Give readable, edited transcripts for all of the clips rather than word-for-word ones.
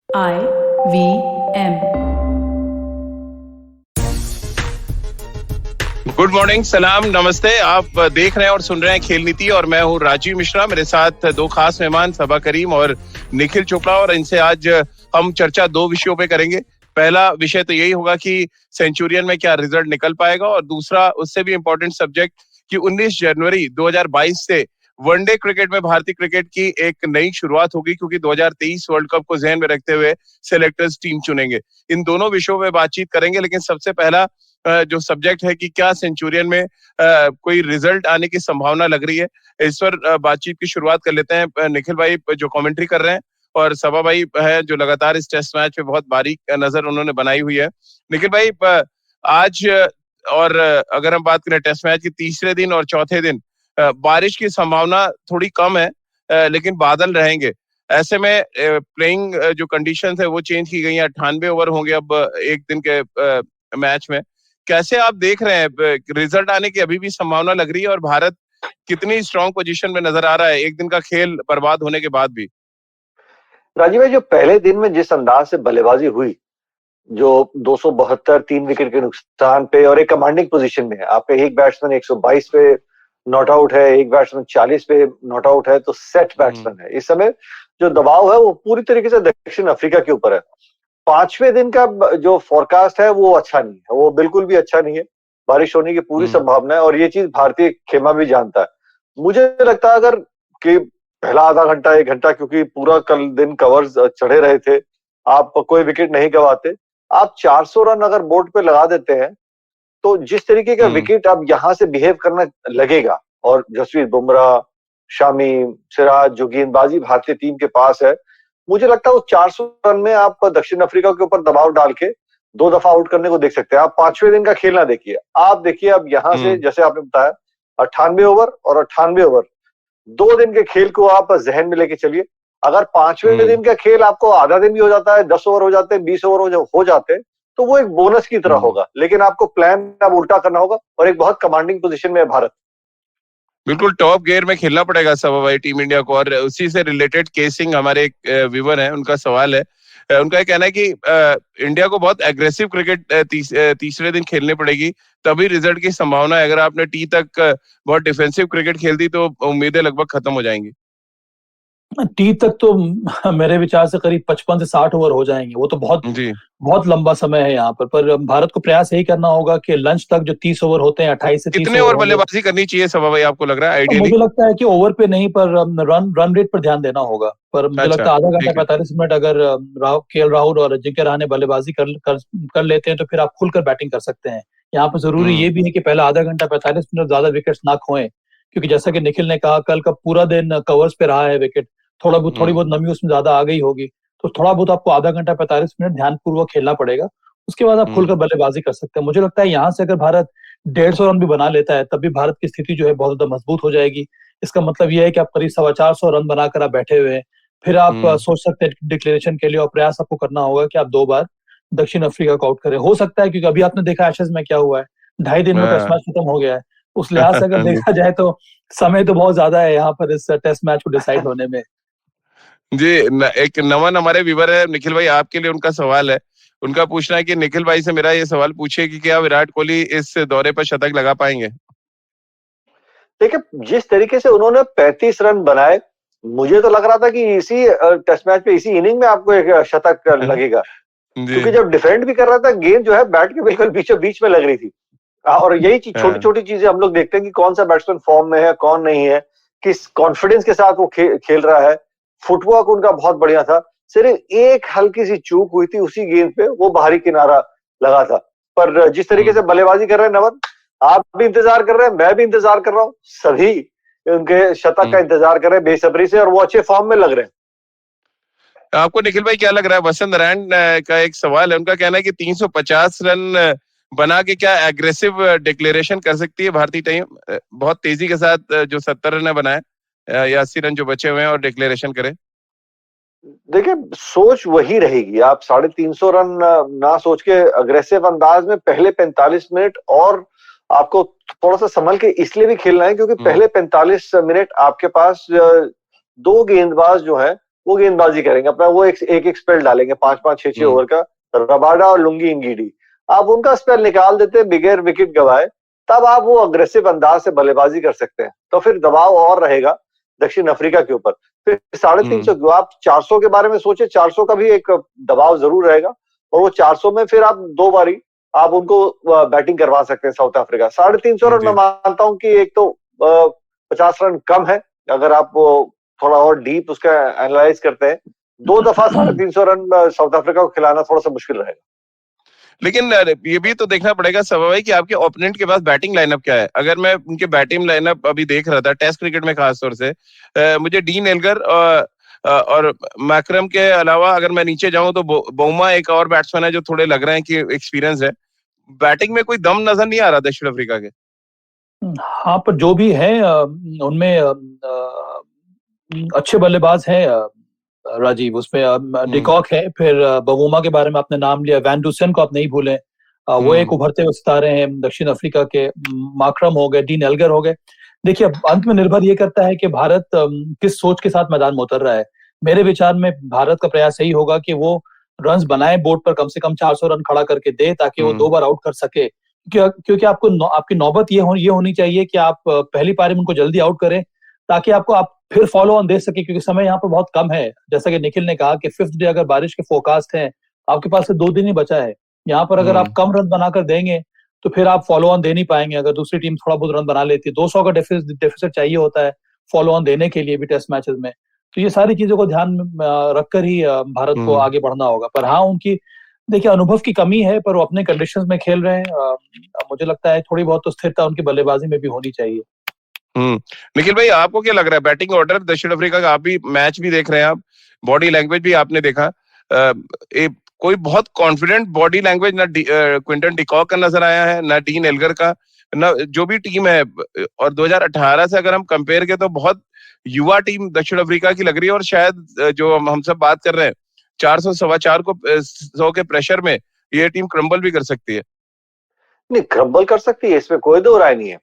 IVM। Good morning, सलाम, नमस्ते। आप देख रहे हैं और सुन रहे हैं खेल नीति और मैं हूं राजीव मिश्रा। मेरे साथ दो खास मेहमान सबा करीम और निखिल चोपड़ा, और इनसे आज हम चर्चा दो विषयों पे करेंगे। पहला विषय तो यही होगा कि सेंचुरियन में क्या रिजल्ट निकल पाएगा, और दूसरा उससे भी इम्पोर्टेंट सब्जेक्ट कि 19 जनवरी 2022 से वनडे क्रिकेट में भारतीय क्रिकेट की एक नई शुरुआत होगी, क्योंकि 2023 वर्ल्ड कप को ध्यान में रखते हुए सिलेक्टर्स टीम चुनेंगे। इन दोनों विषयों पे बातचीत करेंगे, लेकिन सबसे पहला जो सब्जेक्ट है कि क्या सेंचुरियन में कोई रिजल्ट आने की संभावना लग रही है, इस पर बातचीत की शुरुआत कर लेते हैं। निखिल भाई जो कमेंट्री कर रहे हैं, और सबा भाई है जो लगातार इस टेस्ट मैच पे बहुत बारीक नजर उन्होंने बनाई हुई है। निखिल भाई, आज और अगर हम बात करें टेस्ट मैच के तीसरे दिन और चौथे दिन, बारिश की संभावना थोड़ी कम है, लेकिन बादल रहेंगे। ऐसे में प्लेइंग जो कंडीशंस है वो चेंज की गई है। 98 ओवर होंगे अब एक दिन के मैच में। कैसे आप देख रहे हैं, रिजल्ट आने की अभी भी संभावना लग रही है, और भारत कितनी स्ट्रांग पोजीशन में नजर आ रहा है एक दिन का खेल बर्बाद होने के बाद भी? राजीव भाई, जो पहले दिन में जिस अंदाज से बल्लेबाजी हुई, जो 272 3 विकेट के नुकसान पे और एक कमांडिंग पोजीशन में है, आपका एक बैट्समैन 122 पे नॉट आउट है, एक बैट्समैन 40 पे नॉट आउट है, तो सेट बैट्समैन है। इस समय जो दबाव है वो पूरी तरीके से दक्षिण अफ्रीका के ऊपर है। पांचवें दिन का जो फोरकास्ट है वो अच्छा नहीं है, वो बिल्कुल भी अच्छा नहीं है। बारिश होने की पूरी संभावना है, और ये चीज भारतीय खेमा भी जानता है। मुझे लगता है अगर कि पहला आधा घंटा एक घंटा, क्योंकि पूरा कल दिन कवर्स चढ़े रहे थे, आप कोई विकेट नहीं गवाते, आप 400 रन अगर बोर्ड पे लगा देते हैं, तो जिस तरीके का विकेट अब यहां से बिहेव करना लगेगा, और जसप्रीत बुमराह, शामी, सिराज, जो गेंदबाजी भारतीय टीम के पास है, मुझे लगता है वो 400 रन में आप दक्षिण अफ्रीका के ऊपर दबाव डाल के 2 दफा आउट करने को देख सकते हैं। आप पांचवें दिन का खेल ना देखिए, आप देखिए अब यहां से, जैसे आपने बताया, 98 ओवर और 98 ओवर, 2 दिन के खेल को आप जहन में लेके चलिए। अगर पांचवें दिन का खेल आपको आधा दिन भी हो जाता है, 10 ओवर हो जाते हैं, 20 ओवर हो जाते हैं, तो वो एक बोनस की तरह होगा। लेकिन आपको प्लान अब उल्टा करना होगा, और एक बहुत कमांडिंग पोजीशन में है भारत। बिल्कुल टॉप गियर में खेलना पड़ेगा सब भाई टीम इंडिया को। और उसी से रिलेटेड केसिंग हमारे एक व्यूवर है, उनका सवाल है। उनका ये कहना है कि इंडिया को बहुत एग्रेसिव क्रिकेट तीसरे दिन खेलनी पड़ेगी, तभी रिजल्ट की संभावना है। अगर आपने टी तक बहुत डिफेंसिव क्रिकेट खेल दी तो उम्मीदें लगभग खत्म हो जाएंगी। टी तक तो मेरे विचार से करीब 55 से 60 ओवर हो जाएंगे। वो तो बहुत जी, बहुत लंबा समय है यहाँ पर भारत को प्रयास यही करना होगा कि लंच तक जो 30 ओवर होते हैं, 28 से 30 कितने ओवर ओवर होंगे। बल्लेबाजी करनी चाहिए सबा भाई, आपको लग रहा है तो आइडियली? मुझे लगता है कि ओवर पे नहीं, पर रन रेट पर ध्यान देना होगा। पर मुझे अच्छा, लगता है आधा घंटा ठीक है। 45 मिनट अगर केएल राहुल और अजिंक्य रहाणे बल्लेबाजी कर लेते हैं, तो फिर आप खुलकर बैटिंग कर सकते हैं। यहाँ पर जरूरी ये भी है कि पहला आधा घंटा 45 मिनट ज्यादा विकेट्स ना खोएं, क्योंकि जैसा कि निखिल ने कहा, कल का पूरा दिन कवर्स पे रहा है विकेट, थोड़ी बहुत नमी उसमें ज्यादा आ गई होगी, तो थोड़ा बहुत आपको आधा घंटा 45 मिनट ध्यानपूर्वक खेलना पड़ेगा। उसके बाद आप खुलकर बल्लेबाजी कर सकते हैं। मुझे लगता है यहाँ से अगर भारत 150 रन भी बना लेता है, तब भी भारत की स्थिति जो है बहुत ज्यादा मजबूत हो जाएगी। इसका मतलब यह है कि आप करीब 425 रन बनाकर आप बैठे हुए हैं। फिर आप सोच सकते हैं डिक्लेरेशन के लिए, और प्रयास आपको करना होगा कि आप 2 बार दक्षिण अफ्रीका को आउट करें। हो सकता है, क्योंकि अभी आपने देखा एशेज में क्या हुआ है, 2.5 दिन में टेस्ट मैच खत्म हो गया है। उस लिहाज से अगर देखा जाए तो समय तो बहुत ज्यादा है यहाँ पर इस टेस्ट मैच को डिसाइड होने में। जी, एक नमन हमारे व्यूवर है निखिल भाई, आपके लिए उनका सवाल है। उनका पूछना है कि निखिल भाई से मेरा ये सवाल पूछिए कि क्या विराट कोहली इस दौरे पर शतक लगा पाएंगे? देखिए, जिस तरीके से उन्होंने 35 रन बनाए, मुझे तो लग रहा था कि इसी टेस्ट मैच पे, इसी इनिंग में आपको एक शतक लगेगा। जी, क्योंकि जब डिफेंड भी कर रहा था, गेंद जो है बैट के बिल्कुल बीचों बीच में लग रही थी। और यही चीज, छोटी छोटी चीजें हम लोग देखते हैं कि कौन सा बैट्समैन फॉर्म में है, कौन नहीं है, किस कॉन्फिडेंस के साथ वो खेल रहा है। फुटवर्क उनका बहुत बढ़िया था। सिर्फ एक हल्की सी चूक हुई थी उसी गेंद पे, वो बाहरी किनारा लगा था। पर जिस तरीके से बल्लेबाजी कर रहे हैं नमन, आप भी इंतजार कर रहे हैं, मैं भी इंतजार कर रहा हूँ, सभी उनके शतक का इंतजार कर रहे हैं बेसब्री से, और वो अच्छे फॉर्म में लग रहे हैं। आपको निखिल भाई क्या लग रहा है? वसंत नारायण का एक सवाल है, उनका कहना है कि 350 रन बना के क्या एग्रेसिव डिक्लेरेशन कर सकती है भारतीय टीम? बहुत तेजी के साथ जो 70 रन बनाए या 80 रन जो बचे हुए हैं, और डिक्लेरेशन करे। देखिए, सोच वही रहेगी। आप 350 रन ना सोच के अग्रेसिव अंदाज में पहले 45 मिनट, और आपको थोड़ा सा संभल के इसलिए भी खेलना है क्योंकि पहले 45 मिनट आपके पास 2 गेंदबाज जो हैं वो गेंदबाजी करेंगे अपना, वो एक स्पेल डालेंगे 5-5, 6-6 ओवर का, रबाडा और लुंगी इंगीडी, आप उनका स्पेल निकाल देते बगैर विकेट गवाए, तब आप वो अग्रेसिव अंदाज से बल्लेबाजी कर सकते हैं, तो फिर दबाव और रहेगा दक्षिण अफ्रीका के ऊपर। फिर 350, आप 400 के बारे में सोचे, 400 का भी एक दबाव जरूर रहेगा, और वो 400 में फिर आप 2 बारी आप उनको बैटिंग करवा सकते हैं साउथ अफ्रीका। 350 रन मैं मानता हूं कि एक तो 50 रन कम है, अगर आप थोड़ा और डीप उसका एनालाइज करते हैं, 2 दफा 350 रन साउथ अफ्रीका को खिलाना थोड़ा सा मुश्किल रहेगा। लेकिन ये भी तो देखना पड़ेगा सभा भाई कि आपके ओपोनेंट के पास बैटिंग लाइनअप क्या है। अगर मैं उनके बैटिंग लाइनअप अभी देख रहा था टेस्ट क्रिकेट में खासतौर से, मुझे डीन एल्गर और मैक्रम के अलावा अगर मैं नीचे जाऊं तो बोमा एक और बैट्समैन है जो थोड़े लग रहे हैं कि एक्सपीरियंस है। बैटिंग में कोई दम नजर नहीं आ रहा दक्षिण अफ्रीका के। हाँ, पर जो भी है उनमें अच्छे बल्लेबाज हैं राजीव। उसमें डिकॉक है, फिर बवूमा के बारे में आपने नाम लिया, वैन डुसेन को आप नहीं भूलें, वो एक उभरते हुए सितारे हैं दक्षिण अफ्रीका के। माक्रम हो गए, डीन एल्गर हो गए। देखिए, अंत में निर्भर ये करता है कि भारत किस सोच के साथ मैदान में उतर रहा है। मेरे विचार में भारत का प्रयास यही होगा कि वो रन्स बनाए बोर्ड पर, कम से कम 400 रन खड़ा करके दे, ताकि वो 2 बार आउट कर सके। क्योंकि आपकी नौबत ये होनी चाहिए कि आप पहली पारी में उनको जल्दी आउट करें, ताकि आप फिर फॉलो ऑन दे सके, क्योंकि समय यहाँ पर बहुत कम है। जैसा कि निखिल ने कहा कि 5th डे अगर बारिश के फोरकास्ट हैं, आपके पास से 2 दिन ही बचा है। यहाँ पर अगर आप कम रन बनाकर देंगे तो फिर आप फॉलो ऑन दे नहीं पाएंगे। अगर दूसरी टीम थोड़ा बहुत रन बना लेती है, 200 का डेफिसिट चाहिए होता है फॉलो ऑन देने के लिए भी टेस्ट मैचेस में। तो ये सारी चीजों को ध्यान में रखकर ही भारत को आगे बढ़ना होगा। पर हाँ, उनकी देखिए अनुभव की कमी है, पर वो अपने कंडीशंस में खेल रहे हैं। मुझे लगता है थोड़ी बहुत तो स्थिरता उनकी बल्लेबाजी में भी होनी चाहिए। निखिल भाई, आपको क्या लग रहा है बैटिंग ऑर्डर दक्षिण अफ्रीका का? आप भी मैच भी देख रहे हैं, आप बॉडी लैंग्वेज भी आपने देखा, कोई बहुत कॉन्फिडेंट बॉडी लैंग्वेज ना क्विंटन डिकॉक का नजर आया है, ना डीन एल्गर का, ना जो भी टीम है। और 2018 से अगर हम कंपेयर करें तो बहुत युवा टीम दक्षिण अफ्रीका की लग रही है, और शायद जो हम सब बात कर रहे हैं 400 सवा 4 को 100 के प्रेशर में ये टीम क्रम्बल भी कर सकती है। नहीं, क्रम्बल कर सकती है, इसमें कोई दो राय नहीं है,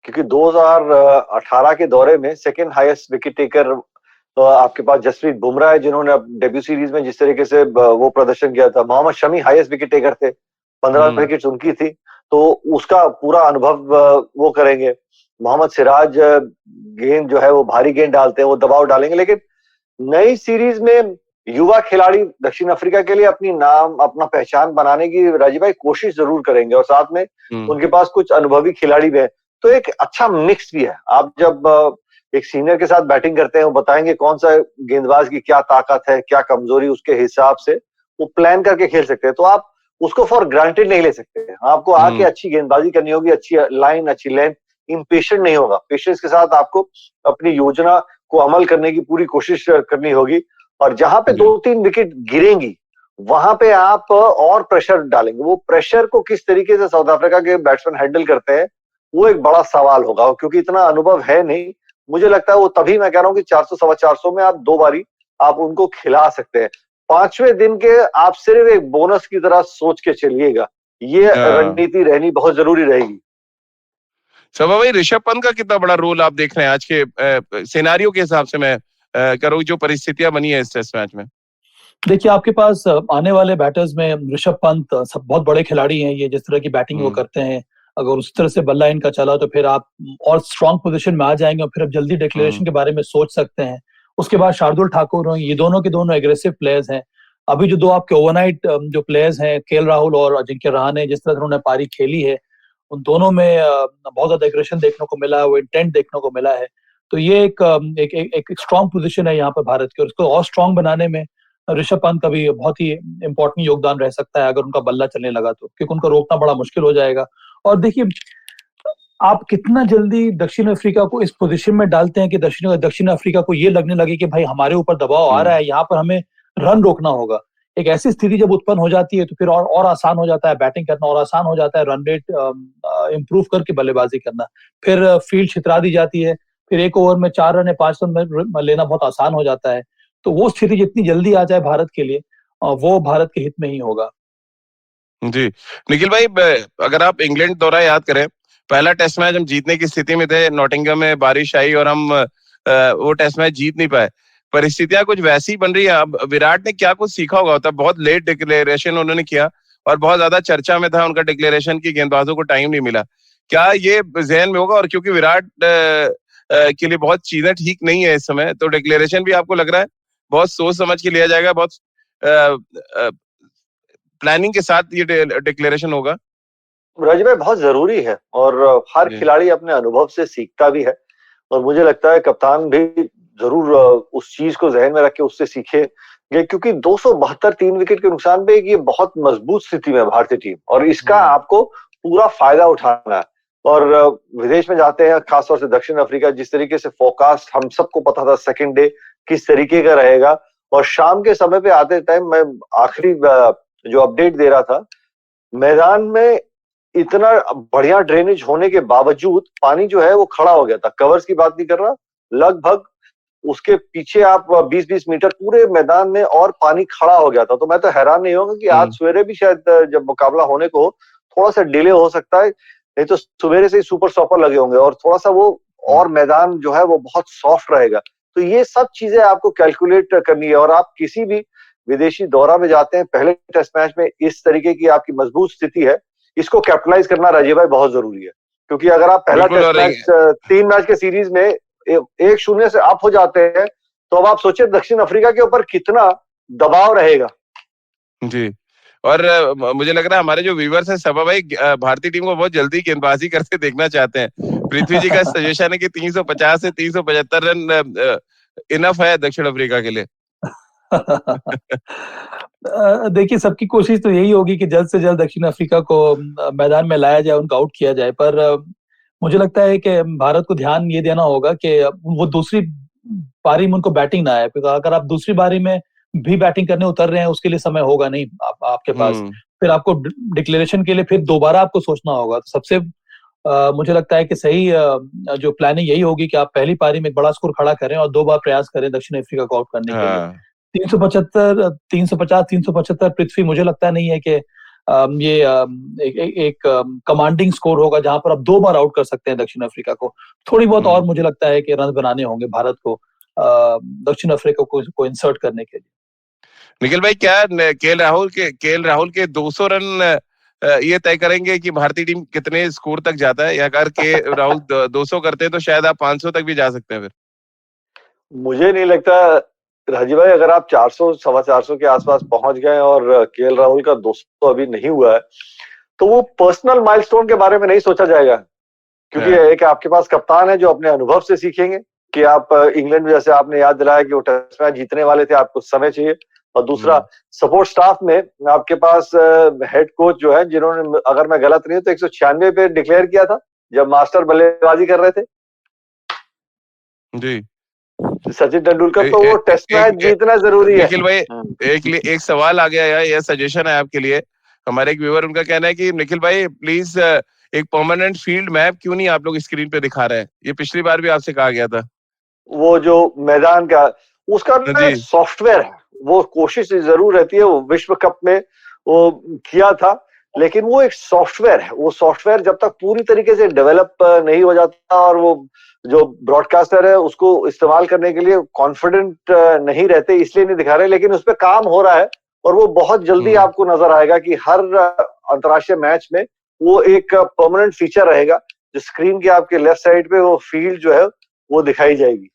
क्योंकि 2018 के दौरे में सेकंड हाईएस्ट विकेट टेकर आपके पास जसप्रीत बुमराह है, जिन्होंने अब डेब्यू सीरीज में जिस तरीके से वो प्रदर्शन किया था। Mohammed Shami highest wicket taker थे, 15 विकेट उनकी थी, तो उसका पूरा अनुभव वो करेंगे। मोहम्मद सिराज गेंद जो है वो भारी गेंद डालते हैं, वो दबाव डालेंगे। लेकिन नई सीरीज में युवा खिलाड़ी दक्षिण अफ्रीका के लिए अपना पहचान बनाने की राजीव भाई कोशिश जरूर करेंगे, और साथ में उनके पास कुछ अनुभवी खिलाड़ी भी है, तो एक अच्छा मिक्स भी है। आप जब एक सीनियर के साथ बैटिंग करते हैं, वो बताएंगे कौन सा गेंदबाज की क्या ताकत है, क्या कमजोरी, उसके हिसाब से वो प्लान करके खेल सकते हैं। तो आप उसको फॉर ग्रांटेड नहीं ले सकते, आपको आके अच्छी गेंदबाजी करनी होगी, अच्छी लाइन, अच्छी लेंथ, इम्पेशेंट नहीं होगा, पेशेंस के साथ आपको अपनी योजना को अमल करने की पूरी कोशिश करनी होगी। और जहां पे 2-3 विकेट गिरेंगी, वहां पे आप और प्रेशर डालेंगे। वो प्रेशर को किस तरीके से साउथ अफ्रीका के बैट्समैन हैंडल करते हैं, वो एक बड़ा सवाल होगा, क्योंकि इतना अनुभव है नहीं। मुझे लगता है वो तभी मैं कह रहा हूं कि 400 सवा 400 में आप 2 बारी आप उनको खिला सकते हैं। 5वें दिन के आप सिर्फ एक बोनस की तरह सोच के चलिएगा, ये रणनीति रहनी बहुत जरूरी रहेगी। सभा भाई, ऋषभ पंत का कितना बड़ा रोल आप देख रहे हैं आज के सिनेरियो के हिसाब से? मैं करूँ जो परिस्थितियां बनी है इस टेस्ट मैच में। देखिए, आपके पास आने वाले बैटर्स में ऋषभ पंत सब बहुत बड़े खिलाड़ी हैं। ये जिस तरह की बैटिंग वो करते हैं, अगर उस तरह से बल्ला इनका चला तो फिर आप और स्ट्रांग पोजीशन में आ जाएंगे, और फिर आप जल्दी डिक्लेरेशन के बारे में सोच सकते हैं। उसके बाद शार्दुल ठाकुर हैं, ये दोनों के दोनों एग्रेसिव प्लेयर्स हैं। अभी जो 2 आपके ओवरनाइट जो प्लेयर्स हैं, केएल राहुल और अजिंक्य रहाणे, जिस तरह से उन्होंने पारी खेली है, उन दोनों में बहुत ज्यादा एग्रेशन देखने को मिला है, वो इंटेंट देखने को मिला है। तो ये एक स्ट्रांग पोजीशन है यहाँ पर भारत की, और इसको और स्ट्रांग बनाने में ऋषभ पंत का भी बहुत ही इंपॉर्टेंट योगदान रह सकता है, अगर उनका बल्ला चलने लगा तो, क्योंकि उनको रोकना बड़ा मुश्किल हो जाएगा। और देखिए, आप कितना जल्दी दक्षिण अफ्रीका को इस पोजीशन में डालते हैं कि दक्षिण अफ्रीका को ये लगने लगे कि भाई हमारे ऊपर दबाव आ रहा है, यहाँ पर हमें रन रोकना होगा। एक ऐसी स्थिति जब उत्पन्न हो जाती है तो फिर और आसान हो जाता है बैटिंग करना, और आसान हो जाता है रन रेट इंप्रूव करके बल्लेबाजी करना। फिर फील्ड छितरा दी जाती है, फिर 1 ओवर में 4 रन या 5 रन लेना बहुत आसान हो जाता है। तो वो स्थिति जितनी जल्दी आ जाए भारत के लिए, वो भारत के हित में ही होगा। जी निखिल भाई, अगर आप इंग्लैंड दौरा याद करें, पहला टेस्ट मैच हम जीतने की स्थिति में थे, नॉटिंघम में बारिश आई और हम वो टेस्ट मैच जीत नहीं पाए। परिस्थितियां कुछ वैसी बन रही है। अब विराट ने क्या कुछ सीखा होगा, तब बहुत लेट डिक्लेरेशन उन्होंने किया और बहुत ज्यादा चर्चा में था उनका डिक्लेरेशन की, गेंदबाजों को टाइम नहीं मिला। क्या ये जहन में होगा? और क्योंकि विराट के लिए बहुत चीजें ठीक नहीं है इस समय, तो डिक्लेरेशन भी आपको लग रहा है बहुत सोच समझ के लिया जाएगा, बहुत प्लानिंग के साथ ये डिक्लेरेशन होगा? राजीव भाई, बहुत जरूरी है और हर खिलाड़ी अपने अनुभव से सीखता भी है और मुझे लगता है कप्तान भी जरूर उस चीज को जहन में रख के उससे सीखेंगे, क्योंकि 272 3 विकेट के नुकसान पे ये बहुत मजबूत स्थिति में है भारतीय टीम और इसका आपको पूरा फायदा उठाना है। और विदेश में जाते हैं, खासतौर से दक्षिण अफ्रीका, जिस तरीके से फोरकास्ट हम सबको पता था सेकंड डे किस तरीके का रहेगा, और शाम के समय पे आते टाइम मैं आखिरी जो अपडेट दे रहा था, मैदान में इतना बढ़िया ड्रेनेज होने के बावजूद पानी जो है वो खड़ा हो गया था। कवर्स की बात नहीं कर रहा, लगभग उसके पीछे आप 20-20 मीटर पूरे मैदान में और पानी खड़ा हो गया था। तो मैं तो हैरान नहीं होगा कि आज सवेरे भी शायद जब मुकाबला होने को थोड़ा सा डिले हो सकता है, नहीं तो सवेरे से ही सुपर स्टॉपर लगे होंगे और थोड़ा सा वो और मैदान जो है वो बहुत सॉफ्ट रहेगा। तो ये सब चीजें आपको कैलकुलेट करनी है और आप किसी भी विदेशी दौरा में जाते हैं, पहले टेस्ट मैच में इस तरीके की आपकी मजबूत स्थिति है, इसको कैपिटलाइज करना राजीव भाई बहुत जरूरी है। क्योंकि अगर आप पहला टेस्ट मैच 3 मैच के सीरीज में 1-0 से अप हो जाते हैं, तो अब आप सोचिए दक्षिण अफ्रीका के ऊपर कितना दबाव रहेगा। जी, और मुझे लग रहा है हमारे जो व्यूअर्स हैं सबा भाई भारतीय टीम को बहुत जल्दी गेंदबाजी करते देखना चाहते हैं। पृथ्वी जी का सजेशन है कि 350 से 375 रन इनफ है दक्षिण अफ्रीका के लिए। देखिए, सबकी कोशिश तो यही होगी कि जल्द से जल्द दक्षिण अफ्रीका को मैदान में लाया जाए, उनको आउट किया जाए, पर मुझे लगता है कि भारत को ध्यान ये देना होगा कि वो दूसरी पारी में उनको बैटिंग ना आए। अगर आप दूसरी पारी में भी बैटिंग करने उतर रहे हैं, उसके लिए समय होगा नहीं आपके पास, फिर आपको डिक्लेरेशन के लिए फिर दोबारा आपको सोचना होगा। तो सबसे मुझे लगता है कि सही जो प्लानिंग यही होगी कि आप पहली पारी में एक बड़ा स्कोर खड़ा करें और 2 बार प्रयास करें दक्षिण अफ्रीका को आउट करने के लिए। 350-375 पृथ्वी मुझे लगता नहीं है कि ये एक कमांडिंग स्कोर होगा जहां पर आप 2 बार आउट कर सकते हैं दक्षिण अफ्रीका को। थोड़ी बहुत और मुझे लगता है कि रन बनाने होंगे भारत को दक्षिण अफ्रीका को इंसर्ट करने के लिए। निखिल भाई, क्या केएल राहुल के 200 रन ये तय करेंगे कि भारतीय टीम कितने स्कोर तक जाता है, या अगर के राहुल 200 करते हैं तो शायद आप 500 तक भी जा सकते हैं? फिर मुझे नहीं लगता राजीव भाई, अगर आप 400 450 के आसपास पहुंच गए और केएल राहुल का 200 अभी नहीं हुआ है, तो वो पर्सनल माइलस्टोन के बारे में नहीं सोचा जाएगा, क्योंकि एक आपके पास कप्तान है जो अपने अनुभव से सीखेंगे कि आप इंग्लैंड में, जैसे आपने याद दिलाया कि वो टेस्ट मैच जीतने वाले थे, आपको समय चाहिए। और दूसरा, सपोर्ट स्टाफ में आपके पास हेड कोच जो है, जिन्होंने, अगर मैं गलत नहीं हूं तो 196 पे डिक्लेयर किया था जब मास्टर बल्लेबाजी कर रहे थे जी, सचिन तेंदुलकर। तो वो टेस्ट मैच जीतना जरूरी है। निखिल भाई, एक सवाल आ गया है, यह सजेशन है आपके लिए। हमारे एक व्यूअर, उनका कहना है कि निखिल भाई प्लीज एक परमानेंट फील्ड मैप क्यों नहीं आप लोग स्क्रीन पे दिखा रहे हैं? ये पिछली बार भी आपसे कहा गया था। वो जो मैदान का उसका सॉफ्टवेयर है, वो कोशिश जरूर रहती है, वो विश्व कप में वो किया था, लेकिन वो एक सॉफ्टवेयर है। वो सॉफ्टवेयर जब तक पूरी तरीके से डेवलप नहीं हो जाता और वो जो ब्रॉडकास्टर है उसको इस्तेमाल करने के लिए कॉन्फिडेंट नहीं रहते, इसलिए नहीं दिखा रहे, लेकिन उस पर काम हो रहा है और वो बहुत जल्दी आपको नजर आएगा कि हर अंतर्राष्ट्रीय मैच में वो एक परमानेंट फीचर रहेगा, जो स्क्रीन के आपके लेफ्ट साइड पे वो फील्ड जो है वो दिखाई जाएगी।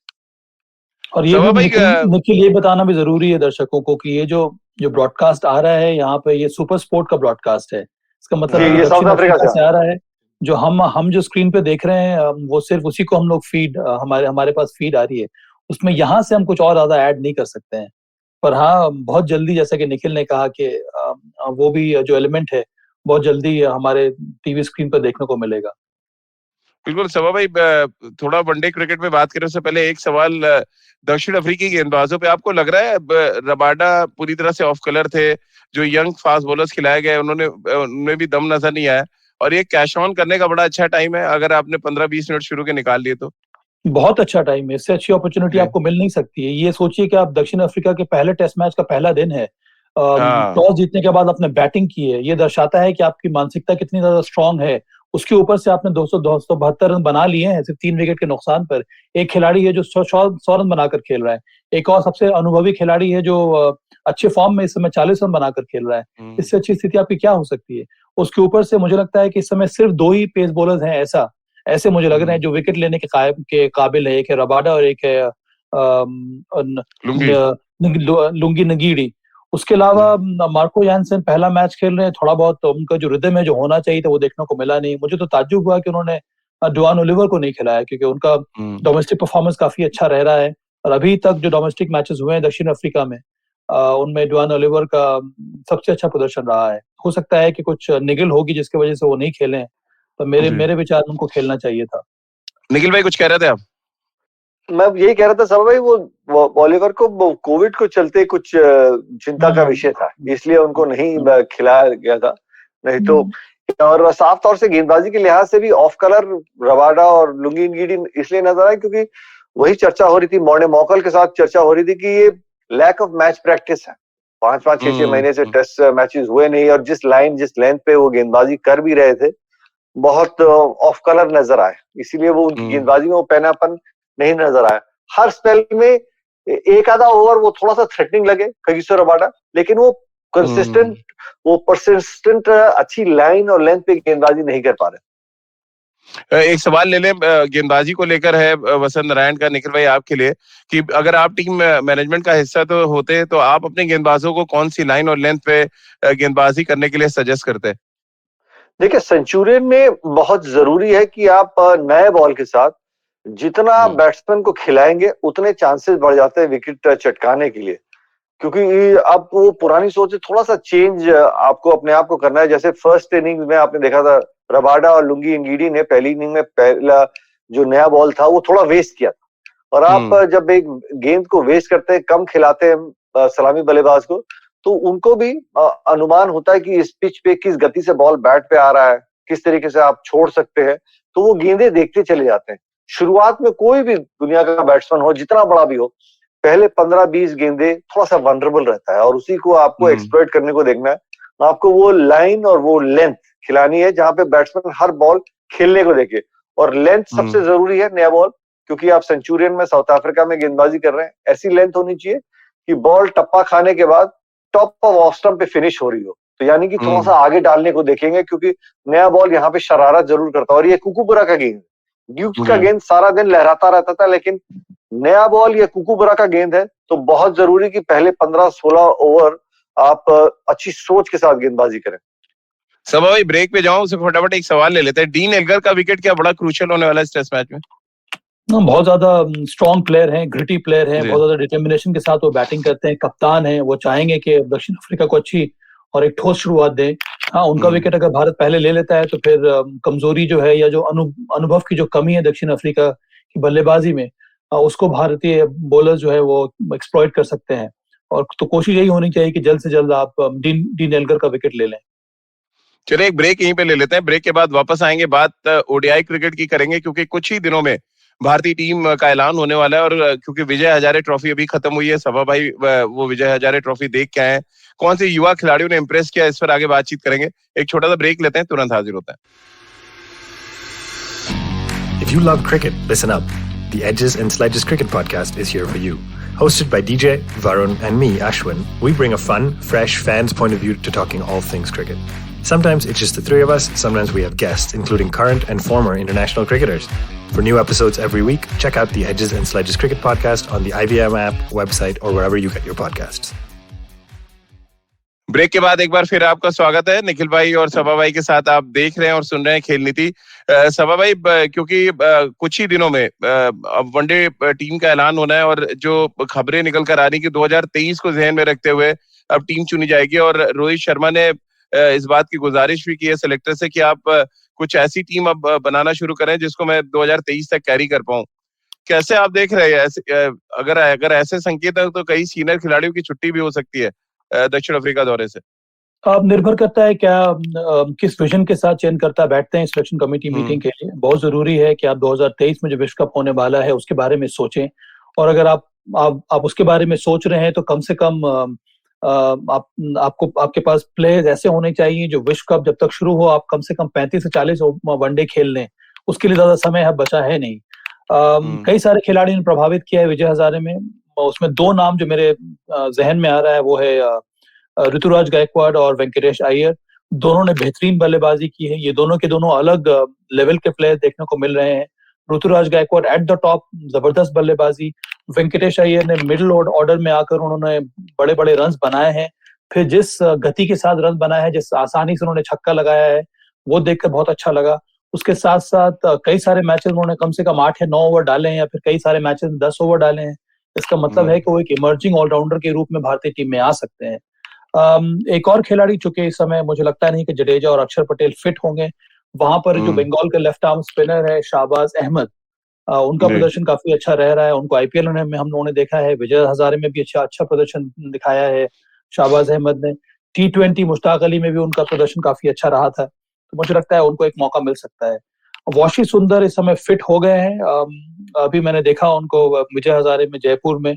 और ये भी निखिल ये बताना भी जरूरी है दर्शकों को कि ये जो ब्रॉडकास्ट आ रहा है यहाँ पे, ये सुपर स्पोर्ट का ब्रॉडकास्ट है। इसका मतलब ये साउथ अफ्रीका से आ रहा है। जो हम जो स्क्रीन पे देख रहे हैं, वो सिर्फ उसी को हम लोग फीड, हमारे पास फीड आ रही है, उसमें यहाँ से हम कुछ और ज्यादा ऐड नहीं कर सकते हैं। पर हाँ, बहुत जल्दी, जैसा कि निखिल ने कहा कि वो भी जो एलिमेंट है बहुत जल्दी हमारे टीवी स्क्रीन पर देखने को मिलेगा। बिल्कुल सबा भाई, थोड़ा वनडे क्रिकेट में बात करें उससे पहले एक सवाल दक्षिण अफ्रीकी गेंदबाजों पे। आपको लग रहा है रबाडा पूरी तरह से ऑफ कलर थे, जो यंग फास्ट बॉलर्स खिलाए गए उनमें भी दम नजर नहीं आया, और ये कैश ऑन करने का बड़ा अच्छा टाइम है अगर आपने 15-20 मिनट शुरू के निकाल लिए तो? बहुत अच्छा टाइम है, इससे अच्छी अपॉर्चुनिटी आपको मिल नहीं सकती है। ये सोचिए कि आप दक्षिण अफ्रीका के पहले टेस्ट मैच का पहला दिन है, टॉस जीतने के बाद आपने बैटिंग की है। ये दर्शाता है कि आपकी मानसिकता कितनी ज्यादा स्ट्रांग है उसके ऊपर से आपने 272 रन बना लिए हैं सिर्फ 3 विकेट के नुकसान पर। एक खिलाड़ी है जो 100 रन बनाकर खेल रहा है, एक और सबसे अनुभवी खिलाड़ी है जो अच्छे फॉर्म में इस समय 40 रन बनाकर खेल रहा है। इससे अच्छी स्थिति आपकी क्या हो सकती है? उसके ऊपर से मुझे लगता है कि इस समय सिर्फ 2 ही पेस बॉलर्स हैं ऐसे मुझे लग रहे हैं जो विकेट लेने के काबिल है। एक है रबाडा और एक है लुंगी नगीड़ी। उसके अलावा मार्को यानसेन पहला मैच खेल रहे हैं, थोड़ा बहुत उनका जो रिदम है जो होना चाहिए था वो देखने को मिला नहीं। मुझे तो ताज्जुब हुआ कि उन्होंने डुआन ओलिवर को नहीं खिलाया, क्योंकि उनका डोमेस्टिक परफॉर्मेंस काफी अच्छा रह रहा है और अभी तक जो डोमेस्टिक मैचेस हुए हैं दक्षिण अफ्रीका में उनमें डुआन ओलिवर का सबसे अच्छा प्रदर्शन रहा है। हो सकता है कि कुछ निगल होगी जिसकी वजह से वो नहीं खेले, तो मेरे विचार में उनको खेलना चाहिए था। निखिल भाई कुछ कह रहे थे आप? मैं यही कह रहा था सब भाई, वो ओलिवर को कोविड को चलते कुछ चिंता का विषय था, इसलिए उनको नहीं खिलाया गया था। नहीं तो और साफ तौर से गेंदबाजी के लिहाज से भी ऑफ कलर रबाडा और लुंगी नगीडी इसलिए नजर आए क्योंकि वही चर्चा हो रही थी, मॉर्ने मॉकल के साथ चर्चा हो रही थी कि ये लैक ऑफ मैच प्रैक्टिस है। 5-6 महीने से टेस्ट मैचेस हुए नहीं और जिस लेंथ पे वो गेंदबाजी कर भी रहे थे बहुत ऑफ कलर नजर आए, इसीलिए वो उनकी गेंदबाजी में वो पैनापन नहीं नजर आया। हर स्पेल में एक आधा ओवर वो थोड़ा सा थ्रेटनिंग लगे कगिसो रबाडा, लेकिन वो कंसिस्टेंट वो परसिस्टेंट अच्छी लाइन और लेंथ पे गेंदबाजी नहीं कर पा रहे। एक सवाल ले लें गेंदबाजी को लेकर है वसंत नारायण का, निखिल भाई आपके लिए, कि अगर आप टीम मैनेजमेंट का हिस्सा तो होते तो आप अपने गेंदबाजों को कौन सी लाइन और लेंथ पे गेंदबाजी करने के लिए सजेस्ट करते? देखिए, सेंचुरियन में बहुत जरूरी है कि आप नए बॉल के साथ जितना बैट्समैन को खिलाएंगे उतने चांसेस बढ़ जाते हैं विकेट चटकाने के लिए, क्योंकि अब वो पुरानी सोच से थोड़ा सा चेंज आपको अपने आप को करना है। जैसे फर्स्ट इनिंग में आपने देखा था रबाडा और लुंगी नगीडी ने पहली इनिंग में पहला जो नया बॉल था वो थोड़ा वेस्ट किया था, और आप जब एक गेंद को वेस्ट करते हैं, कम खिलाते हैं सलामी बल्लेबाज को, तो उनको भी अनुमान होता है कि इस पिच पे किस गति से बॉल बैट पे आ रहा है, किस तरीके से आप छोड़ सकते हैं, तो वो गेंदें देखते चले जाते हैं। शुरुआत में कोई भी दुनिया का बैट्समैन हो, जितना बड़ा भी हो, पहले 15-20 गेंदे थोड़ा सा वनरेबल रहता है और उसी को आपको एक्सप्लॉइट करने को देखना है। आपको वो लाइन और वो लेंथ खिलानी है जहां पे बैट्समैन हर बॉल खेलने को देखे, और लेंथ सबसे जरूरी है नया बॉल, क्योंकि आप सेंचुरियन में साउथ अफ्रीका में गेंदबाजी कर रहे हैं। ऐसी लेंथ होनी चाहिए कि बॉल टप्पा खाने के बाद टॉप ऑफ ऑफ स्टंप पे फिनिश हो रही हो, तो यानी कि थोड़ा सा आगे डालने को देखेंगे, क्योंकि नया बॉल यहाँ पे शरारत जरूर करता है। और ये कुकुबरा का गेंद, ड्यूक्स का गेंद सारा दिन लहराता रहता था, लेकिन नया बॉल या कुकुबरा का गेंद है, तो बहुत जरूरी कि पहले 15-16 ओवर आप अच्छी सोच के साथ गेंदबाजी करें। सब भाई ब्रेक पे जाऊं, उससे फटाफट एक सवाल ले लेते हैं। डीन एल्गर का विकेट क्या बड़ा क्रूशियल होने वाला है इस टेस्ट मैच में? बहुत ज्यादा स्ट्रॉन्ग प्लेयर हैं, ग्रिटी प्लेयर हैं, बहुत ज्यादा डिटर्मिनेशन के साथ वो बैटिंग करते हैं, कप्तान हैं, वो चाहेंगे कि दक्षिण अफ्रीका को अच्छी और एक ठोस शुरुआत दें। हाँ, उनका विकेट अगर भारत पहले ले लेता है तो फिर कमजोरी जो है या जो अनुभव की जो कमी है दक्षिण अफ्रीका की बल्लेबाजी में, उसको भारतीय बॉलर जो है वो एक्सप्लॉइट कर सकते हैं। और तो कोशिश यही होनी चाहिए कि जल्द से जल्द आप डीन एल्गर का विकेट ले लें। चलिए एक ब्रेक यहीं पे ले लेते हैं, ब्रेक के बाद वापस आएंगे, बात ओडीआई क्रिकेट की करेंगे, क्योंकि कुछ ही दिनों में भारतीय टीम का ऐलान होने वाला है। और क्योंकि विजय हजारे ट्रॉफी अभी खत्म हुई है, सभा भाई वो विजय हजारे ट्रॉफी देख के आए, कौन से युवा खिलाड़ियों ने इंप्रेस किया, इस पर आगे बातचीत करेंगे। एक छोटा सा ब्रेक लेते हैं, तुरंत हाजिर होते हैं। If you love cricket, listen up. The Edges and Sledges Cricket Podcast is here for you. Hosted by DJ, Varun and me, Ashwin, we bring a fun, fresh fan's point of view to talking all things cricket. Sometimes it's just the three of us, sometimes we have guests, including current and former international cricketers. For new episodes every week, check out the Edges and Sledges Cricket Podcast on the IVM app, website, or wherever you get your podcasts. Break के बाद एक बार फिर आपका स्वागत है। निखिल भाई और सभा भाई के साथ आप देख रहे हैं और सुन रहे हैं खेल नीति। सभा भाई, क्योंकि कुछ ही दिनों में अब वनडे टीम का ऐलान होना है, और जो खबरें निकल कर आ रही कि 2023 को ध्यान में रखते हुए अब टीम चुनी जाएगी, और रोहित शर्मा ने इस बात की गुजारिश भी की है सेलेक्टर से कि आप कुछ ऐसी टीम अब बनाना शुरू करें जिसको मैं 2023 तक कैरी कर पाऊं। कैसे आप देख रहे हैं? अगर ऐसे संकेत है तो कई सीनियर खिलाड़ियों की छुट्टी भी हो सकती है दक्षिण अफ्रीका दौरे से। अब निर्भर करता है क्या किस विजन के साथ चयन करता बैठते हैं सिलेक्शन कमेटी मीटिंग के लिए। बहुत जरूरी है कि आप 2023 में जो विश्व कप होने वाला है उसके बारे में सोचें, और अगर आप उसके बारे में सोच रहे हैं तो कम से कम आपके पास प्लेयर्स ऐसे होने चाहिए जो विश्व कप जब तक शुरू हो आप कम से कम 35 से 40 वनडे खेल लें। उसके लिए ज्यादा समय बचा है नहीं। कई सारे खिलाड़ी ने प्रभावित किया है विजय हजारे में। उसमें दो नाम जो मेरे जहन में आ रहा है वो है ऋतुराज गायकवाड़ और वेंकटेश अय्यर। दोनों ने बेहतरीन बल्लेबाजी की है। ये दोनों के दोनों अलग लेवल के प्लेयर देखने को मिल रहे हैं। Ruturaj Gaikwad at the top जबरदस्त बल्लेबाजी। वेंकटेश अय्यर ने मिडिल ऑर्डर में आकर उन्होंने बड़े बड़े रन बनाए हैं। फिर जिस गति के साथ रन बनाया है, जिस आसानी से उन्होंने छक्का लगाया है, वो देखकर बहुत अच्छा लगा। उसके साथ साथ कई सारे मैचेस उन्होंने कम से कम 8 या 9 ओवर डाले हैं, या फिर कई सारे मैचेस में 10 ओवर डाले हैं। इसका मतलब है कि वो एक इमर्जिंग ऑलराउंडर के रूप में भारतीय टीम में आ सकते हैं। एक और खिलाड़ी चूंकि इस समय मुझे लगता नहीं कि जडेजा और अक्षर पटेल फिट होंगे, वहां पर जो बंगाल का लेफ्ट आर्म स्पिनर है शाहबाज अहमद, उनका प्रदर्शन काफी अच्छा रह रहा है। उनको आईपीएल में हम लोगों ने देखा है, विजय हजारे में भी अच्छा प्रदर्शन दिखाया है शाहबाज अहमद ने। T20 मुश्ताक अली में भी उनका प्रदर्शन काफी अच्छा रहा था। तो मुझे लगता है उनको एक मौका मिल सकता है। वॉशी सुंदर इस समय फिट हो गए हैं। अभी मैंने देखा उनको विजय हजारे में जयपुर में।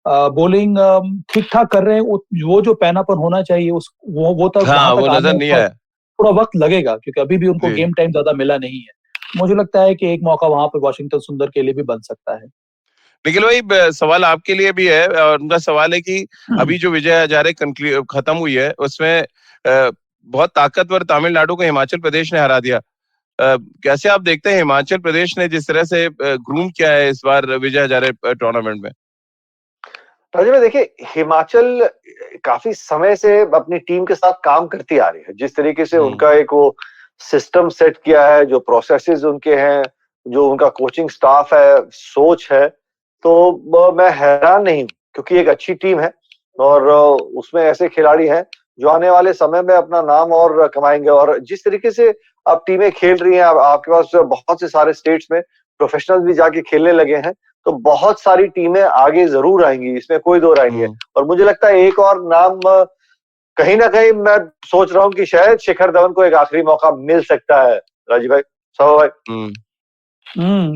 बॉलिंग ठीक ठाक कर रहे हैं। वो जो पैनापन होना चाहिए उस वो तक वहां तक वो नजर आने नहीं में आया। थोड़ा वक्त लगेगा, क्योंकि अभी भी उनको गेम टाइम ज्यादा मिला नहीं है। मुझे लगता है कि एक मौका वहां पर वाशिंगटन सुंदर के लिए भी बन सकता है। निखिल भाई, सवाल आपके लिए भी है, और उनका सवाल है कि अभी जो विजय हजारे खत्म हुई है उसमें बहुत ताकतवर तमिलनाडु को हिमाचल प्रदेश ने हरा दिया। कैसे आप देखते हैं हिमाचल प्रदेश ने जिस तरह से ग्रूम किया है इस बार विजय हजारे टूर्नामेंट में? राजीव भाई देखिए, हिमाचल काफी समय से अपनी टीम के साथ काम करती आ रही है। जिस तरीके से उनका एक वो सिस्टम सेट किया है, जो प्रोसेसेस उनके हैं, जो उनका कोचिंग स्टाफ है, सोच है, तो मैं हैरान नहीं हूं, क्योंकि एक अच्छी टीम है और उसमें ऐसे खिलाड़ी हैं जो आने वाले समय में अपना नाम और कमाएंगे। और जिस तरीके से अब टीमें खेल रही हैं, आपके पास बहुत से सारे स्टेट्स में प्रोफेशनल भी जाके खेलने लगे हैं, तो बहुत सारी टीमें आगे जरूर आएंगी, इसमें कोई दो राय नहीं है। और मुझे लगता है एक और नाम कहीं ना कहीं मैं सोच रहा हूं कि शायद शिखर धवन को एक आखिरी मौका मिल सकता है। राजीव भाई, सब भाई।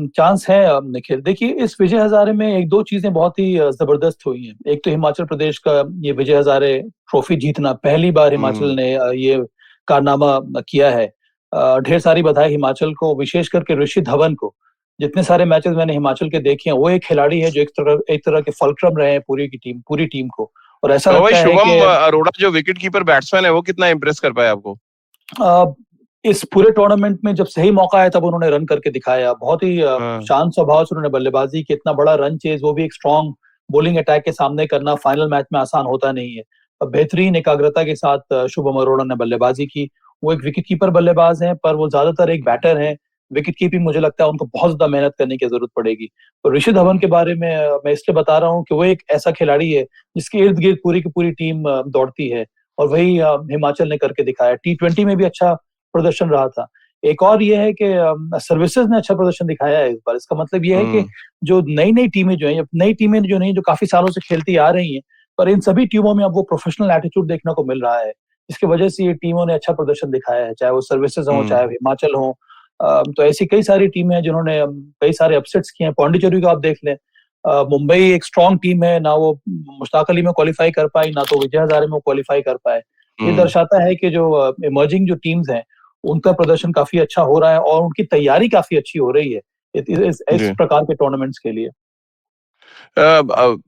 चांस है निखिल। देखिए, इस विजय हजारे में एक दो चीजें बहुत ही जबरदस्त हुई हैं। एक तो हिमाचल प्रदेश का ये विजय हजारे ट्रॉफी जीतना, पहली बार हिमाचल ने ये कारनामा किया है। ढेर सारी बधाई हिमाचल को, विशेष करके ऋषि धवन को। जितने सारे मैचेस मैंने हिमाचल के देखे हैं, वो एक खिलाड़ी है जो एक तरह के फलक्रम रहे हैं पूरी टीम को। और ऐसा लगता है शुभम कि अरोड़ा जो विकेट कीपर बैट्समैन है वो कितना इंप्रेस कर पाया आपको? इस पूरे टूर्नामेंट में जब सही मौका आया तब उन्होंने रन करके दिखाया। बहुत ही शांत स्वभाव से उन्होंने बल्लेबाजी की। इतना बड़ा रन चेज, वो भी एक स्ट्रॉन्ग बॉलिंग अटैक के सामने करना फाइनल मैच में आसान होता नहीं है। बेहतरीन एकाग्रता के साथ शुभम अरोड़ा ने बल्लेबाजी की। वो एक विकेट कीपर बल्लेबाज हैं, पर वो ज्यादातर एक बैटर हैं। विकेट कीपिंग मुझे लगता है उनको बहुत ज्यादा मेहनत करने की जरूरत पड़ेगी। और ऋषि धवन के बारे में मैं इसलिए बता रहा हूँ कि वो एक ऐसा खिलाड़ी है जिसके इर्द गिर्द पूरी की पूरी टीम दौड़ती है, और वही हिमाचल ने करके दिखाया। T20 में भी अच्छा प्रदर्शन रहा था। एक और ये है कि सर्विसेज ने अच्छा प्रदर्शन दिखाया है इस बार। इसका मतलब ये है कि जो नई टीमें जो हैं, नई टीमें जो नहीं, जो काफी सालों से खेलती आ रही हैं, पर इन सभी टीमों में अब वो प्रोफेशनल एटीट्यूड देखने को मिल रहा है। इसकी वजह से ये टीमों ने अच्छा प्रदर्शन दिखाया है, चाहे वो सर्विसेज हो, चाहे हिमाचल हो। तो ऐसी कई सारी टीमें हैं जिन्होंने कई सारे अपसेट्स किए हैं। पौंडीचेरी को आप देख लें, मुंबई एक स्ट्रॉन्ग टीम है, ना वो मुश्ताक अली में क्वालिफाई कर पाई, ना तो विजय हजारे में क्वालिफाई कर पाए। ये दर्शाता है कि जो इमर्जिंग जो टीम्स हैं उनका प्रदर्शन काफी अच्छा हो रहा है और उनकी तैयारी काफी अच्छी हो रही है इस प्रकार के टूर्नामेंट्स के लिए।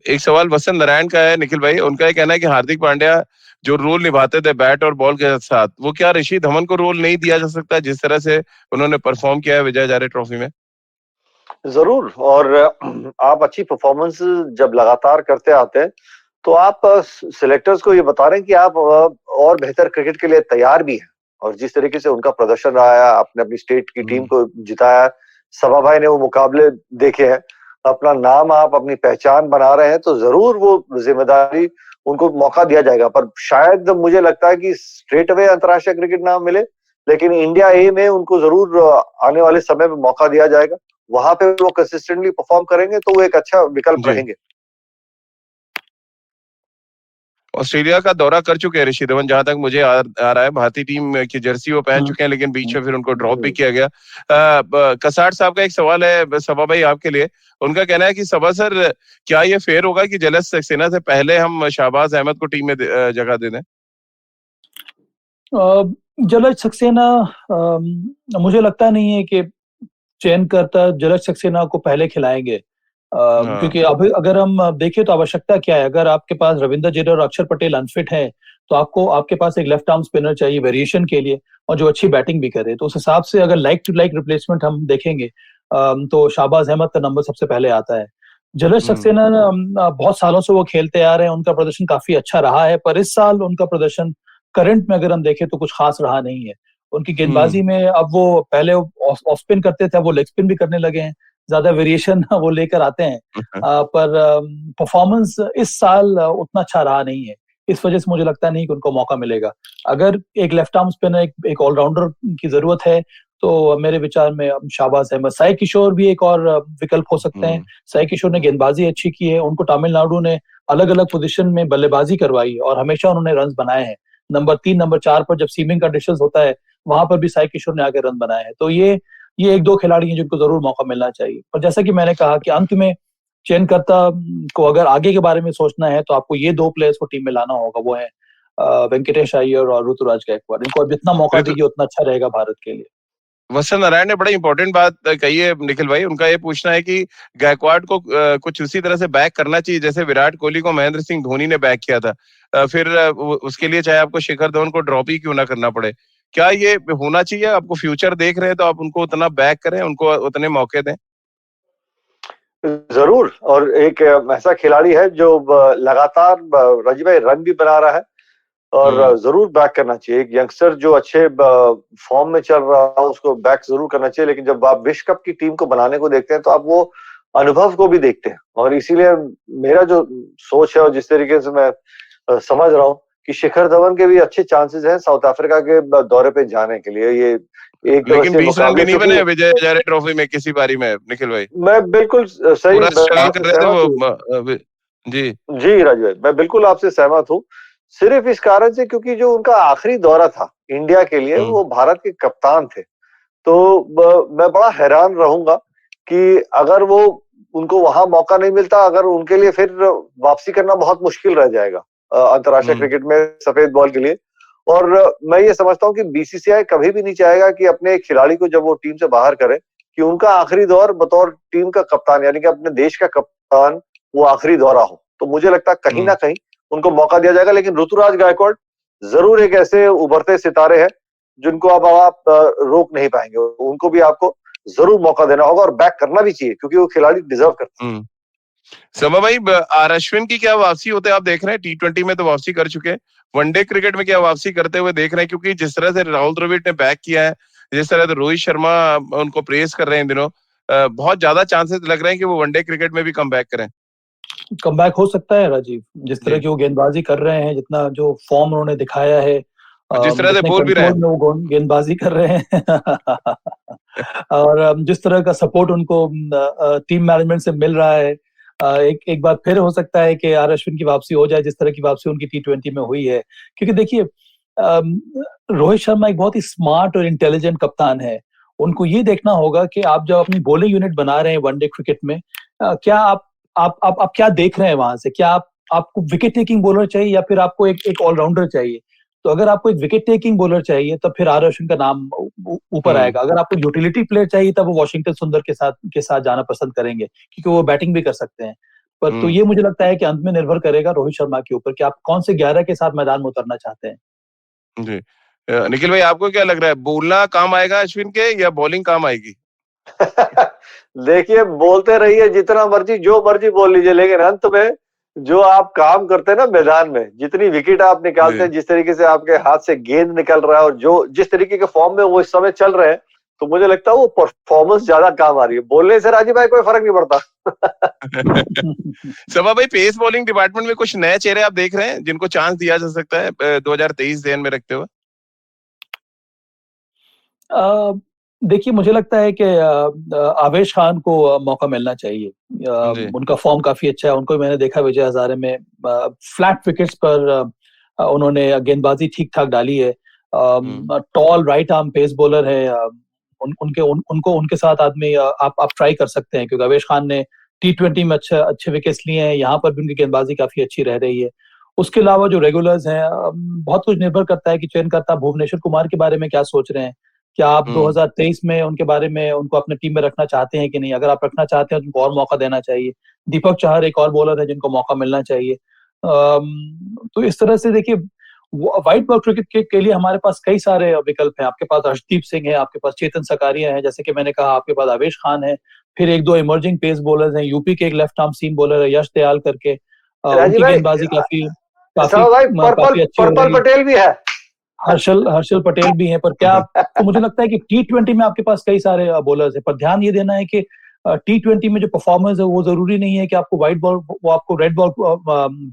एक सवाल वसंत नारायण का है निखिल भाई। उनका ये कहना है कि हार्दिक पांड्या जो रोल निभाते थे बैट और बॉल के साथ, वो क्या ऋषि धवन को रोल नहीं दिया जा सकता जिस तरह से उन्होंने परफॉर्म किया है विजय हजारे ट्रॉफी में? जरूर। और आप अच्छी परफॉर्मेंस जब लगातार करते आते हैं तो आप सिलेक्टर्स को ये बता रहे हैं कि आप और बेहतर क्रिकेट के लिए तैयार भी हैं। और जिस तरीके से उनका प्रदर्शन रहा है, आपने अपनी स्टेट की टीम को जिताया, सभा भाई ने वो मुकाबले देखे हैं, अपना नाम, आप अपनी पहचान बना रहे हैं, तो जरूर वो जिम्मेदारी उनको मौका दिया जाएगा। पर शायद मुझे लगता है कि स्ट्रेट अवे अंतर्राष्ट्रीय क्रिकेट ना मिले, लेकिन इंडिया ए में उनको जरूर आने वाले समय में मौका दिया जाएगा। वहां पे वो कंसिस्टेंटली परफॉर्म करेंगे तो वो एक अच्छा विकल्प रहेंगे। ऑस्ट्रेलिया का दौरा कर चुके हैं ऋषि धवन, जहां तक मुझे आ रहा है। भारतीय टीम की जर्सी वो पहन चुके हैं, लेकिन बीच में फिर उनको ड्रॉप भी किया गया। कसाट साहब का एक सवाल है सबा भाई आपके लिए। उनका कहना है कि सबा सर, क्या ये फेयर होगा कि जलज सक्सेना से पहले हम शहबाज अहमद को टीम में जगह दे दें? जलज सक्सेना, मुझे लगता नहीं है कि चयनकर्ता जलज सक्सेना को पहले खिलाएंगे, क्योंकि अभी अगर हम देखें तो आवश्यकता क्या है। अगर आपके पास रविंद्र जडेजा और अक्षर पटेल अनफिट है तो आपके पास एक लेफ्ट आर्म स्पिनर चाहिए वेरिएशन के लिए, और जो अच्छी बैटिंग भी करे। तो उस हिसाब से अगर लाइक टू लाइक रिप्लेसमेंट हम देखेंगे तो शहबाज अहमद का नंबर सबसे पहले आता है। जलज सक्सेना बहुत सालों से वो खेलते आ रहे हैं, उनका प्रदर्शन काफी अच्छा रहा है, पर इस साल उनका प्रदर्शन करंट में अगर हम देखें तो कुछ खास रहा नहीं है। उनकी गेंदबाजी में अब वो पहले ऑफ स्पिन करते थे, अब वो लेग स्पिन भी करने लगे हैं, ज्यादा वेरिएशन वो लेकर आते हैं, पर परफॉर्मेंस इस साल उतना अच्छा रहा नहीं है। इस वजह से मुझे लगता नहीं कि उनको मौका मिलेगा। अगर एक लेफ्ट आर्म स्पिनर, एक ऑलराउंडर की जरूरत है तो मेरे विचार में शहबाज अहमद, साई किशोर भी एक और विकल्प हो सकते हैं। साई किशोर ने गेंदबाजी अच्छी की है, उनको तमिलनाडु ने अलग अलग पोजीशन में बल्लेबाजी करवाई और हमेशा उन्होंने रन बनाए हैं। नंबर 3, नंबर 4 पर जब सीमिंग कंडीशंस होता है वहां पर भी साई किशोर ने आके रन बनाए हैं। तो ये 1-2 खिलाड़ी हैं जिनको जरूर मौका मिलना चाहिए। और जैसा कि मैंने कहा कि अंत में चयनकर्ता को अगर आगे के बारे में सोचना है तो आपको ये 2 प्लेयर्स को टीम में लाना होगा, वो है वेंकटेश अय्यर और ऋतुराज गायकवाड़। इनको जितना मौका दीजिए उतना अच्छा रहेगा भारत के लिए। वत्सल नारायण ने बड़ी इंपॉर्टेंट बात कही है निखिल भाई। उनका ये पूछना है कि गायकवाड़ को कुछ उसी तरह से बैक करना चाहिए जैसे विराट कोहली को महेंद्र सिंह धोनी ने बैक किया था। फिर उसके लिए चाहे आपको शिखर धवन को ड्रॉप ही क्यों ना करना पड़े। क्या ये होना चाहिए? आपको फ्यूचर देख रहे हैं तो आप उनको उतना बैक करें, उनको उतने मौके दें। जरूर, और एक ऐसा खिलाड़ी है जो लगातार रजी भाई रन भी बना रहा है, और जरूर बैक करना चाहिए। एक यंगस्टर जो अच्छे फॉर्म में चल रहा है उसको बैक जरूर करना चाहिए। लेकिन जब आप विश्व कप की टीम को बनाने को देखते हैं तो आप वो अनुभव को भी देखते हैं, और इसीलिए मेरा जो सोच है और जिस तरीके से मैं समझ रहा हूँ कि शिखर धवन के भी अच्छे चांसेस हैं साउथ अफ्रीका के दौरे पे जाने के लिए। ये एक लेकिन 20 रन भी नहीं बने विजय हजारे ट्रॉफी में किसी पारी में निखिल भाई। मैं बिल्कुल सही जी राजू भाई, मैं बिल्कुल आपसे सहमत हूँ। सिर्फ इस कारण से क्योंकि जो उनका आखिरी दौरा था इंडिया के लिए, वो भारत के कप्तान थे। तो मैं बड़ा हैरान रहूंगा कि अगर वो उनको वहां मौका नहीं मिलता, अगर उनके लिए फिर वापसी करना बहुत मुश्किल रह जाएगा अंतर्राष्ट्रीय क्रिकेट में सफेद बॉल के लिए। और मैं ये समझता हूँ कि बीसीसीआई कभी भी नहीं चाहेगा कि अपने खिलाड़ी को जब वो टीम से बाहर करे कि उनका आखिरी दौर बतौर टीम का कप्तान, यानी कि अपने देश का कप्तान, वो आखिरी दौरा हो। तो मुझे लगता है कहीं ना कहीं उनको मौका दिया जाएगा। लेकिन ऋतुराज गायकवाड़ जरूर एक ऐसे उभरते सितारे हैं जिनको अब आप रोक नहीं पाएंगे। उनको भी आपको जरूर मौका देना होगा और बैक करना भी चाहिए क्योंकि वो खिलाड़ी डिजर्व करते हैं। समा भाई, आर अश्विन की क्या वापसी होते आप देख रहे हैं? T20 में तो वापसी कर चुके हैं, वनडे क्रिकेट में क्या वापसी करते हुए देख रहे हैं? क्योंकि जिस तरह से राहुल द्रविड़ ने बैक किया है, जिस तरह से रोहित शर्मा उनको प्रेस कर रहे हैं इन दिनों, बहुत ज्यादा चांसेस लग रहे हैं कि वो वनडे क्रिकेट में भी कम बैक करें। कम बैक हो सकता है राजीव, जिस तरह की वो गेंदबाजी कर रहे हैं, जितना जो फॉर्म उन्होंने दिखाया है, जिस तरह से बोल भी रहे हैं, वो गेंदबाजी कर रहे हैं और जिस तरह का सपोर्ट उनको टीम मैनेजमेंट से मिल रहा है, एक बार फिर हो सकता है कि आर अश्विन की वापसी हो जाए जिस तरह की वापसी उनकी T20 में हुई है। क्योंकि देखिए, रोहित शर्मा एक बहुत ही स्मार्ट और इंटेलिजेंट कप्तान है। उनको ये देखना होगा कि आप जब अपनी बॉलिंग यूनिट बना रहे हैं वनडे क्रिकेट में, क्या आप क्या देख रहे हैं वहां से? क्या आपको विकेट टेकिंग बॉलर चाहिए या फिर आपको एक ऑलराउंडर चाहिए? तो अगर आपको एक विकेट टेकिंग बॉलर चाहिए तब फिर आर अश्विन का नाम ऊपर आएगा। अगर आपको यूटिलिटी प्लेयर चाहिए तब वो वॉशिंगटन सुंदर के साथ जाना पसंद करेंगे क्योंकि वो बैटिंग भी कर सकते हैं। पर तो ये मुझे लगता है कि अंत में निर्भर करेगा रोहित शर्मा के ऊपर कि आप कौन से 11 के साथ मैदान में उतरना चाहते हैं। जी निखिल भाई, आपको क्या लग रहा है, बोलना काम आएगा अश्विन के या बॉलिंग काम आएगी? देखिए, बोलते रहिए जितना मर्जी, जो मर्जी बोल लीजिए, लेकिन अंत में जो आप काम करते हैं ना मैदान में, जितनी विकेट आप निकालते हैं, जिस तरीके से आपके हाथ से गेंद निकल रहा है और जो जिस तरीके के फॉर्म में वो इस समय चल रहे हैं, तो मुझे लगता है वो परफॉर्मेंस ज्यादा काम आ रही है। बोलने से राजीव भाई कोई फर्क नहीं पड़ता। सभा भाई, पेस बॉलिंग डिपार्टमेंट में कुछ नए चेहरे आप देख रहे हैं जिनको चांस दिया जा सकता है 2023 ध्यान में रखते हुए? देखिए, मुझे लगता है कि आवेश खान को मौका मिलना चाहिए। उनका फॉर्म काफी अच्छा है। उनको मैंने देखा विजय हजारे में फ्लैट विकेट्स पर उन्होंने गेंदबाजी ठीक ठाक डाली है। Tall right arm pace bowler है। उनके साथ आदमी आप ट्राई कर सकते हैं, क्योंकि आवेश खान ने T20 में अच्छे विकेट्स लिए हैं। यहाँ पर भी उनकी गेंदबाजी काफी अच्छी रह रही है। उसके अलावा जो रेगुलर्स हैं, बहुत कुछ निर्भर करता है कि चयनकर्ता भुवनेश्वर कुमार के बारे में क्या सोच रहे हैं। क्या आप 2023 में उनके बारे में उनको अपने टीम में रखना चाहते हैं कि नहीं? अगर आप रखना चाहते हैं तो उनको और मौका देना चाहिए। दीपक चहर एक और बॉलर है जिनको मौका मिलना चाहिए। तो इस तरह से देखिए, व्हाइट बॉल क्रिकेट के लिए हमारे पास कई सारे विकल्प हैं। आपके पास अर्शदीप सिंह है, आपके पास चेतन सकारिया है, जैसे कि मैंने कहा, आपके पास आवेश खान है, फिर एक दो इमर्जिंग पेस बॉलर्स हैं। यूपी के एक लेफ्ट आर्म सीम बॉलर है यश दयाल करके, उनकी गेंदबाजी काफी अच्छी हो रही है। पटेल भी है, हर्षल पटेल भी है। पर क्या तो मुझे लगता है कि T20 में आपके पास कई सारे बॉलर्स हैं, पर ध्यान ये देना है कि T20 में जो परफॉर्मेंस है वो जरूरी नहीं है कि आपको व्हाइट बॉल, वो आपको रेड बॉल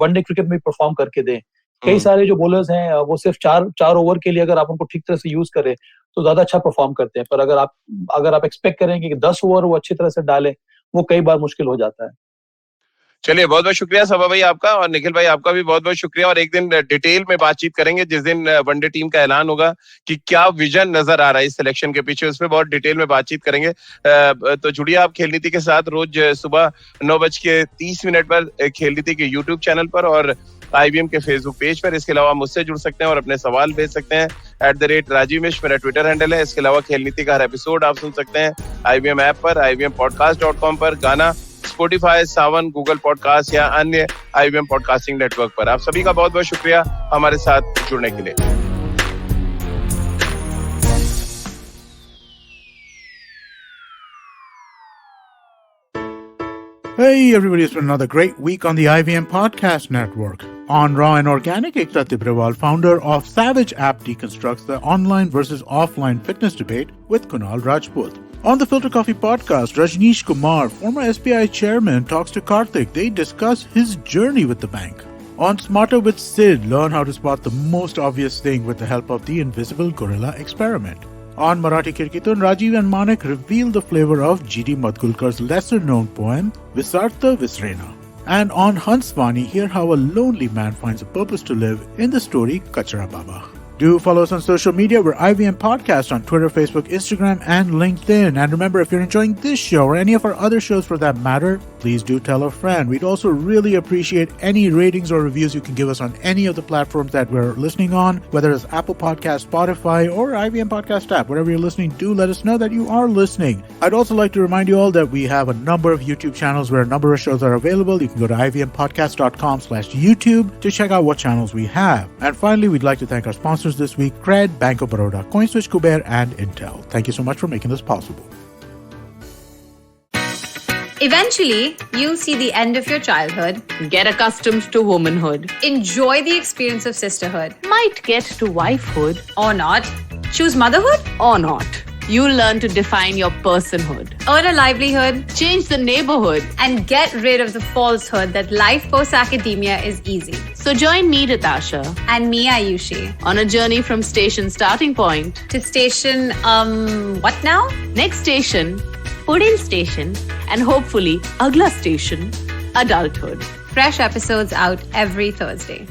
वनडे क्रिकेट में परफॉर्म करके दें। कई सारे जो बॉलर्स हैं वो सिर्फ चार ओवर के लिए अगर आप उनको ठीक तरह से यूज करें तो ज्यादा अच्छा परफॉर्म करते हैं। पर अगर आप एक्सपेक्ट करेंगे कि 10 ओवर वो अच्छी तरह से डालें, वो कई बार मुश्किल हो जाता है। चलिए, बहुत बहुत शुक्रिया सबा भाई आपका, और निखिल भाई आपका भी बहुत बहुत शुक्रिया। और एक दिन डिटेल में बातचीत करेंगे जिस दिन वनडे टीम का ऐलान होगा कि क्या विजन नजर आ रहा है इस सिलेक्शन के पीछे, उस पर बहुत डिटेल में बातचीत करेंगे। तो जुड़िए आप खेल नीति के साथ रोज सुबह 9:30 पर खेल नीति के यूट्यूब चैनल पर और IVM के फेसबुक पेज पर। इसके अलावा मुझसे जुड़ सकते हैं और अपने सवाल भेज सकते हैं। @राजीव मिश्र मेरा ट्विटर हैंडल है। इसके अलावा खेल नीति का हर एपिसोड आप सुन सकते हैं IVM ऐप पर, IVMpodcast.com पर, गाना, Spotify, सावन, गूगल पॉडकास्ट या अन्य IVM पॉडकास्टिंग नेटवर्क पर। आप सभी का बहुत बहुत शुक्रिया हमारे साथ जुड़ने के लिए। Hey everybody, it's been another great week on the IVM Podcast Network. On Raw and Organic, Ekta Tibrewal, founder of Savage app, deconstructs the online versus offline fitness debate with Kunal Rajput. On the Filter Coffee Podcast, Rajneesh Kumar, former SBI chairman, talks to Karthik. They discuss his journey with the bank. On Smarter with Sid, learn how to spot the most obvious thing with the help of the invisible gorilla experiment. On Marathi Kirkitun, Rajiv and Manik reveal the flavor of G.D. Madgulkar's lesser-known poem, Visartha Visrena. And on Hansvani, hear how a lonely man finds a purpose to live in the story Kachara Baba. Do follow us on social media. We're IVM Podcast on Twitter, Facebook, Instagram, and LinkedIn. And remember, if you're enjoying this show or any of our other shows for that matter, please do tell a friend. We'd also really appreciate any ratings or reviews you can give us on any of the platforms that we're listening on, whether it's Apple Podcast, Spotify, or IVM Podcast app. Wherever you're listening, do let us know that you are listening. I'd also like to remind you all that we have a number of YouTube channels where a number of shows are available. You can go to ivmpodcast.com/YouTube to check out what channels we have. And finally, we'd like to thank our sponsors this week, Cred, Bank of Baroda, CoinSwitch, Kuber, and Intel. Thank you so much for making this possible. Eventually, you'll see the end of your childhood. Get accustomed to womanhood. Enjoy the experience of sisterhood. Might get to wifehood. Or not. Choose motherhood. Or not. You'll learn to define your personhood. Earn a livelihood. Change the neighborhood. And get rid of the falsehood that life post-academia is easy. So join me, Ritasha. And me, Ayushi. On a journey from station starting point. To station, what now? Next station, Pudin Station. And hopefully, Agla Station, adulthood. Fresh episodes out every Thursday.